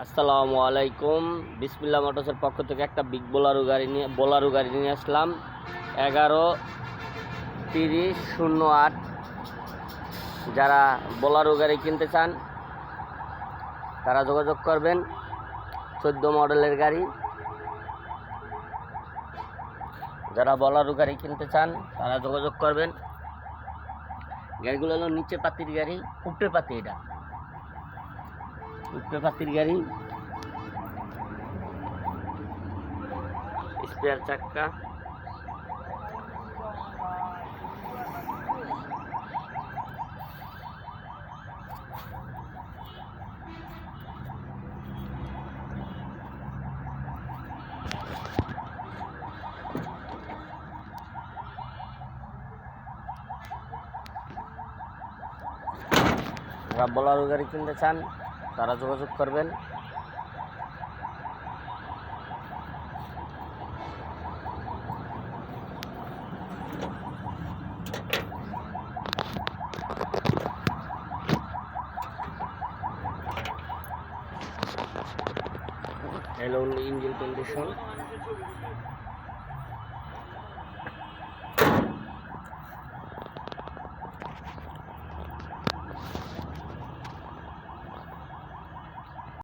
আসসালামু আলাইকুম। বিসমিল্লাহ মোটরসের পক্ষ থেকে একটা বিগ বোলারো গাড়ি নিয়ে আসলাম 11-30-08। যারা বোলারো গাড়ি কিনতে চান তারা যোগাযোগ করবেন। 14 মডেলের গাড়ি। যারা বোলারো গাড়ি কিনতে চান তারা যোগাযোগ করবেন। গাড়িগুলো হলো নিচে পাতির গাড়ি, উপরে পাতি। এটা উপরে পাতির গাড়ি, স্পেয়ার চাক্কা। যারা বোলারো গাড়ি কিনতে চান তারা যোগাযোগ করবেন। Hello engine condition.